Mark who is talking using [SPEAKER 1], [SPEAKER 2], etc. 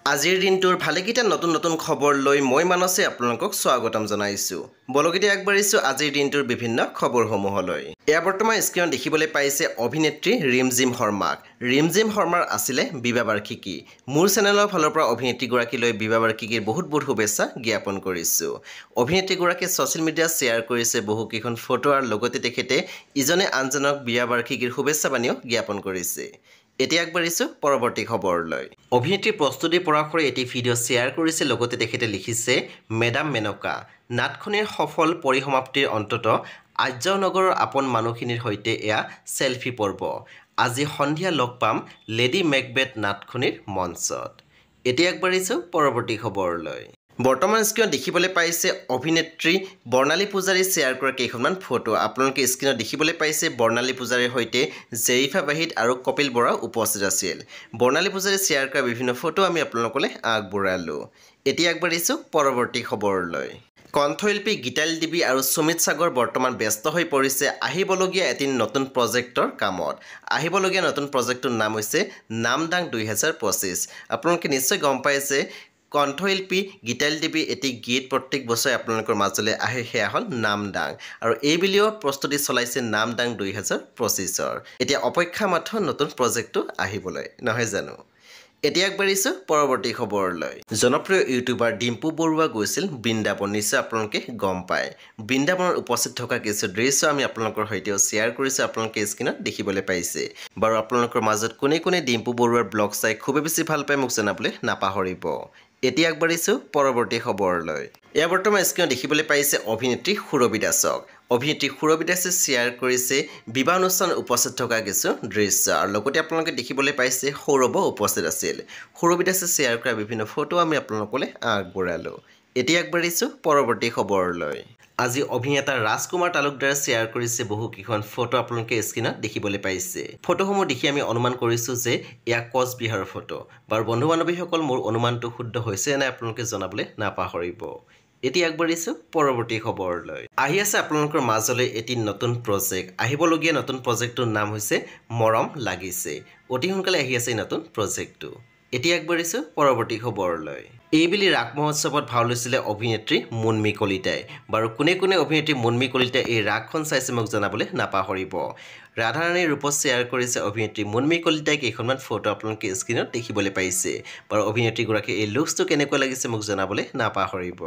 [SPEAKER 1] আজিৰ দিনটোৰ ভালেকেইটা নতুন নতুন খবৰ লৈ মই মানসে আপোনালোকক স্বাগতম জনাইছোঁ। বলগিতে আগবাঢ়িছোঁ আজিৰ দিনটোৰ বিভিন্ন খবৰসমূহলৈ। এয়া বৰ্তমান স্ক্ৰীনত দেখিবলৈ পাইছে অভিনেত্ৰী ৰিমজিম শৰ্মাক। ৰিমজিম শৰ্মাৰ আছিলে বিবাহ বাৰ্ষিকী। মোৰ চেনেলৰ ফালৰ পৰা অভিনেত্ৰীগৰাকীলৈ বিবাহ বাৰ্ষিকীৰ বহুত শুভেচ্ছা জ্ঞাপন কৰিছোঁ। অভিনেত্ৰীগৰাকীয়ে ছ'চিয়েল মিডিয়াত শ্বেয়াৰ কৰিছে বহুকেইখন ফটো আৰু লগতে তেখেতে ইজনে আনজনক বিবাহ বাৰ্ষিকীৰ শুভেচ্ছা বাণীও জ্ঞাপন কৰিছে। এতিয়া আগবাঢ়িছোঁ পৰৱৰ্তী খবৰলৈ। অভিনেত্ৰী প্ৰস্তুতি পৰাশৰে এটি ভিডিঅ' শ্বেয়াৰ কৰিছে, লগতে তেখেতে লিখিছে মেডাম মেনকা নাটখনিৰ সফল পৰিসমাপ্তিৰ অন্তত আৰ্যনগৰৰ আপোন মানুহখিনিৰ সৈতে এয়া চেলফি পৰ্ব। আজি সন্ধিয়া লগ পাম লেডি মেকবেথ নাটখনিৰ মঞ্চত। এতিয়া আগবাঢ়িছোঁ পৰৱৰ্তী খবৰলৈ। বৰ্তমান স্ক্ৰীনত দেখিবলৈ পাইছে অভিনেত্ৰী বৰ্ণালী পূজাৰী শ্বেয়াৰ কৰা কেইখনমান ফটো। আপোনালোকে স্ক্ৰীনত দেখিবলৈ পাইছে বৰ্ণালী পূজাৰীৰ সৈতে জেৰিফা বাহিদ আৰু কপিল বৰা উপস্থিত আছিল। বৰ্ণালী পূজাৰী শ্বেয়াৰ কৰা বিভিন্ন ফটো আমি আপোনালোকলৈ আগবঢ়ালোঁ। এতিয়া আগবাঢ়িছোঁ পৰৱৰ্তী খবৰলৈ। কণ্ঠশিল্পী গীতালি দেৱী আৰু সুমিত সাগৰ বৰ্তমান ব্যস্ত হৈ পৰিছে আহিবলগীয়া এটি নতুন প্ৰজেক্টৰ কামত। আহিবলগীয়া নতুন প্ৰজেক্টটোৰ নাম হৈছে নামদাং 2025। আপোনালোকে নিশ্চয় গম পাইছে কণ্ঠশিল্পী গীতালি দেৱী এটি গীত প্ৰত্যেক বছৰে আপোনালোকৰ মাজলৈ আহে, সেয়া হ'ল নামদাং। আৰু এইবুলিও প্ৰস্তুতি চলাইছে নামদাং 2025-ৰ। এতিয়া অপেক্ষা মাত্ৰ নতুন প্ৰজেক্টটো আহিবলৈ, নহয় জানো? এতিয়া আগবাঢ়িছোঁ পৰৱৰ্তী খবৰলৈ। জনপ্ৰিয় ইউটিউবাৰ ডিম্পু বৰুৱা গৈছিল বৃন্দাবন। নিশ্চয় আপোনালোকে গম পায়। বৃন্দাবনত উপস্থিত থকা কিছু দৃশ্য আমি আপোনালোকৰ সৈতেও শ্বেয়াৰ কৰিছোঁ, আপোনালোকে স্ক্ৰীনত দেখিবলৈ পাইছে। বাৰু আপোনালোকৰ মাজত কোনে কোনে ডিম্পু বৰুৱাৰ ব্লগ চাই খুবেই বেছি ভাল পায় মোক জনাবলৈ নাপাহৰিব। এতিয়া আগবাঢ়িছোঁ পৰৱৰ্তী খবৰলৈ। এয়া বৰ্তমান স্ক্ৰীনত দেখিবলৈ পাইছে অভিনেত্ৰী সুৰভি দাসক। অভিনেত্ৰী সুৰভি দাসে শ্বেয়াৰ কৰিছে বিবাহ অনুষ্ঠানত উপস্থিত থকা কিছু দৃশ্য, আৰু লগতে আপোনালোকে দেখিবলৈ পাইছে সৌৰভো উপস্থিত আছিল। সুৰভি দাসে শ্বেয়াৰ কৰা বিভিন্ন ফটো আমি আপোনালোকলৈ আগবঢ়ালোঁ। এতিয়া আগবাঢ়িছোঁ পৰৱৰ্তী খবৰলৈ। আজি অভিনেতা ৰাজকুমাৰ তালুকদাৰে শ্বেয়াৰ কৰিছে বহুকেইখন ফটো, আপোনালোকে স্ক্ৰীনত দেখিবলৈ পাইছে। ফটোসমূহ দেখি আমি অনুমান কৰিছোঁ যে এয়া কোচবিহাৰৰ ফটো। বাৰু বন্ধু বান্ধৱীসকল, মোৰ অনুমানটো শুদ্ধ হৈছে নাই আপোনালোকে জনাবলৈ নাপাহৰিব। এতিয়া আগবাঢ়িছোঁ পৰৱৰ্তী খবৰলৈ। আহি আছে আপোনালোকৰ মাজলৈ এটি নতুন প্ৰজেক্ট। আহিবলগীয়া নতুন প্ৰজেক্টটোৰ নাম হৈছে মৰম লাগিছে। অতি সোনকালে আহি আছে এই নতুন প্ৰজেক্টটো। এতিয়া আগবাঢ়িছোঁ পৰৱৰ্তী খবৰলৈ। এইবেলি ৰাস মহোৎসৱত ভাও লৈছিলে অভিনেত্ৰী মুনমী কলিতাই। বাৰু কোনে কোনে অভিনেত্ৰী মুনমী কলিতাই এই ৰাসখন চাইছে মোক জনাবলৈ নাপাহৰিব। ৰাধাৰাণীৰ ৰূপত শ্বেয়াৰ কৰিছে অভিনেত্ৰী মুনমী কলিতাই কেইখনমান ফটো, আপোনালোকে স্ক্ৰীনত দেখিবলৈ পাইছে। বাৰু অভিনেত্ৰীগৰাকীৰ এই লুকছটো কেনেকুৱা লাগিছে মোক জনাবলৈ নাপাহৰিব।